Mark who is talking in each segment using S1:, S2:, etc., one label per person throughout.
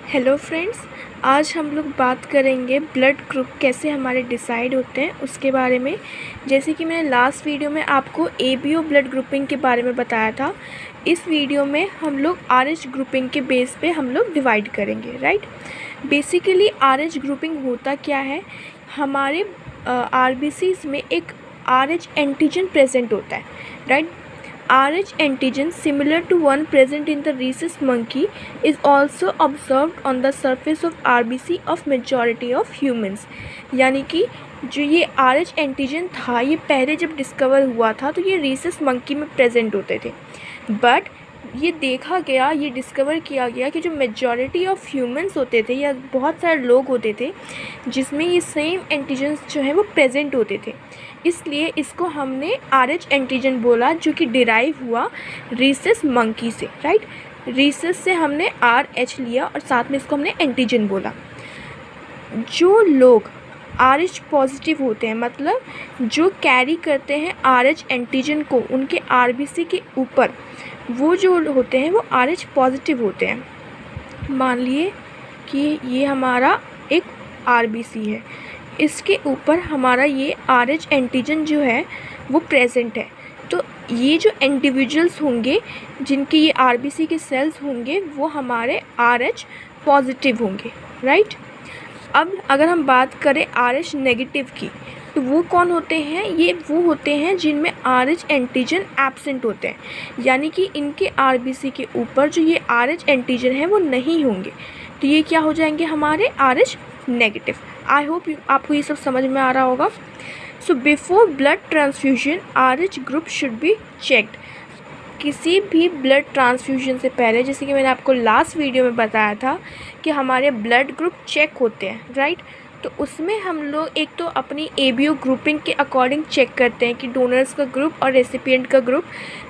S1: Hello friends, आज हम लोग बात करेंगे ब्लड ग्रुप कैसे हमारे डिसाइड होते हैं उसके बारे में। जैसे कि मैंने लास्ट वीडियो में आपको एबीओ ब्लड ग्रुपिंग के बारे में बताया था, इस वीडियो में हम लोग आरएच ग्रुपिंग के बेस पे हम लोग डिवाइड करेंगे, राइट। बेसिकली आरएच ग्रुपिंग होता क्या है, हमारे आरबीसीज में एक आरएच एंटीजन प्रेजेंट होता है, right. Rh antigen similar to one present in the rhesus monkey is also observed on the surface of RBC of majority of humans। यानी कि जो ये Rh एंटीजन था ये पहले जब डिस्कवर हुआ था तो ये rhesus monkey में प्रेजेंट होते थे, बट ये देखा गया, ये डिस्कवर किया गया कि जो मेजॉरिटी ऑफ ह्यूमंस होते थे या बहुत सारे लोग होते थे जिसमें ये सेम एंटीजन्स जो हैं वो प्रेजेंट होते थे, इसलिए इसको हमने आरएच एंटीजन बोला, जो कि डिराइव हुआ रीसस मंकी से, राइट। रीसस से हमने आरएच लिया और साथ में इसको हमने एंटीजन बोला। जो लोग आरएच पॉजिटिव होते हैं, मतलब जो कैरी करते हैं आरएच एंटीजन को उनके आरबीसी के ऊपर, वो जो होते हैं वो आरएच पॉजिटिव होते हैं। मान लिए कि ये हमारा एक आरबीसी है, इसके ऊपर हमारा ये आरएच एंटीजन जो है वो प्रेजेंट है, तो ये जो इंडिविजुअल्स होंगे जिनके ये आरबीसी के सेल्स होंगे वो हमारे आरएच पॉजिटिव होंगे, राइट। अब अगर हम बात करें आरएच नेगेटिव की, तो वो कौन होते हैं, ये वो होते हैं जिनमें आरएच एंटीजन एब्सेंट होते हैं, यानी कि इनके आरबीसी के ऊपर जो ये आरएच एंटीजन है वो नहीं होंगे, तो ये क्या हो जाएंगे, हमारे आरएच नेगेटिव। आई होप आपको ये सब समझ में आ रहा होगा। So before blood transfusion RH group should be checked. किसी भी ब्लड ट्रांसफ्यूजन से पहले, जैसे कि मैंने आपको लास्ट वीडियो में बताया था कि हमारे ब्लड ग्रुप चेक होते हैं, राइट। तो उसमें हम लोग एक तो अपनी एबीओ ग्रुपिंग के अकॉर्डिंग चेक करते हैं कि डोनर्स का ग्रुप और रेसिपिएंट का ग्रुप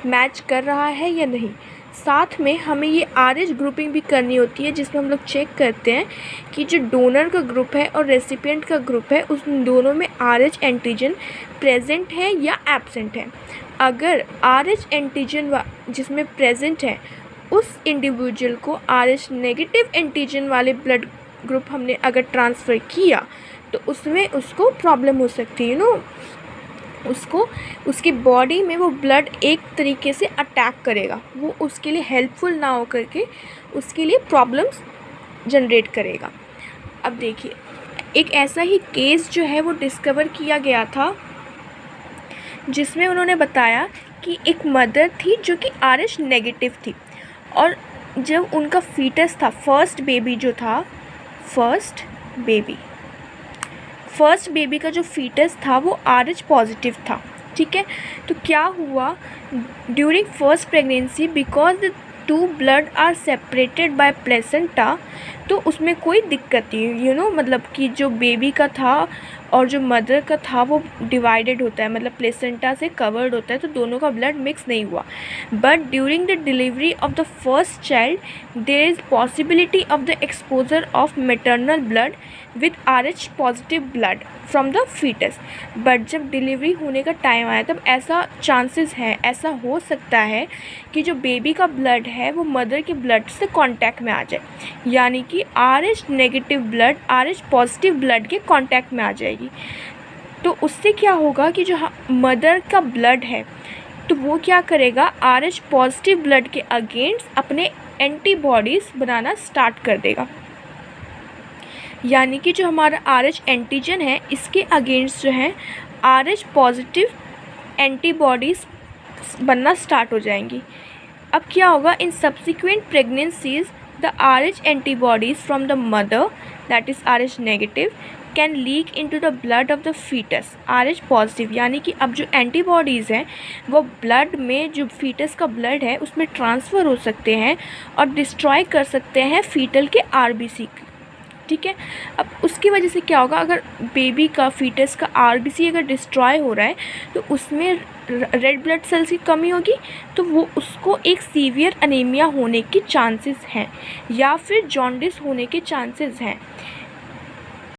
S1: मैच कर रहा है या नहीं। साथ में हमें ये आरएच ग्रुपिंग भी करनी होती है, जिसमें हम लोग चेक करते हैं कि जो डोनर का ग्रुप है और रेसिपिएंट का ग्रुप है उस दोनों में आरएच एंटीजन प्रेजेंट है या एब्सेंट है। अगर आरएच एंटीजन जिसमें प्रेजेंट है उस इंडिविजुअल को आरएच नेगेटिव एंटीजन वाले ब्लड ग्रुप हमने अगर ट्रांसफ़र किया तो उसमें उसको प्रॉब्लम हो सकती है, उसको उसकी बॉडी में वो ब्लड एक तरीके से अटैक करेगा, वो उसके लिए हेल्पफुल ना हो करके उसके लिए प्रॉब्लम्स जनरेट करेगा। अब देखिए, एक ऐसा ही केस जो है वो डिस्कवर किया गया था जिसमें उन्होंने बताया कि एक मदर थी जो कि आरएच नेगेटिव थी, और जब उनका फीटस था, फर्स्ट बेबी का जो फीटस था वो आरएच पॉजिटिव था, ठीक है। तो क्या हुआ, during first pregnancy because the two blood are separated by placenta, तो उसमें कोई दिक्कत नहीं, मतलब कि जो बेबी का था और जो मदर का था वो डिवाइडेड होता है, मतलब प्लेसेंटा से कवर्ड होता है, तो दोनों का ब्लड मिक्स नहीं हुआ। But during the delivery of the first child there is possibility of the exposure of maternal blood with Rh positive blood from the foetus. But जब डिलीवरी होने का टाइम आया तब ऐसा चांसेस है, ऐसा हो सकता है कि जो बेबी का ब्लड है वो मदर के ब्लड से कांटेक्ट में आ जाए, यानी कि RH negative blood RH positive blood के कांटेक्ट में आ जाएगी। तो उससे क्या होगा कि जो मदर का ब्लड है तो वो क्या करेगा, आरएच पॉजिटिव ब्लड के अगेंस्ट अपने एंटीबॉडीज़ बनाना स्टार्ट कर देगा, यानी कि जो हमारा आरएच एंटीजन है इसके अगेंस्ट जो है आरएच पॉजिटिव एंटीबॉडीज़ बनना स्टार्ट हो जाएंगी। अब क्या होगा, in subsequent pregnancies the Rh antibodies from the mother that is Rh negative can leak into the blood of the foetus Rh positive, यानी कि अब जो एंटीबॉडीज़ हैं वो ब्लड में, जो फीटस का ब्लड है उसमें ट्रांसफ़र हो सकते हैं और डिस्ट्रॉय कर सकते हैं फीटल के आरबीसी, ठीक है। अब उसकी वजह से क्या होगा, अगर बेबी का फीटस का आरबीसी अगर डिस्ट्रॉय हो रहा है तो उसमें रेड ब्लड सेल्स की कमी होगी, तो वो उसको एक सीवियर अनीमिया होने के चांसेस हैं या फिर जॉन्डिस होने के चांसेस हैं।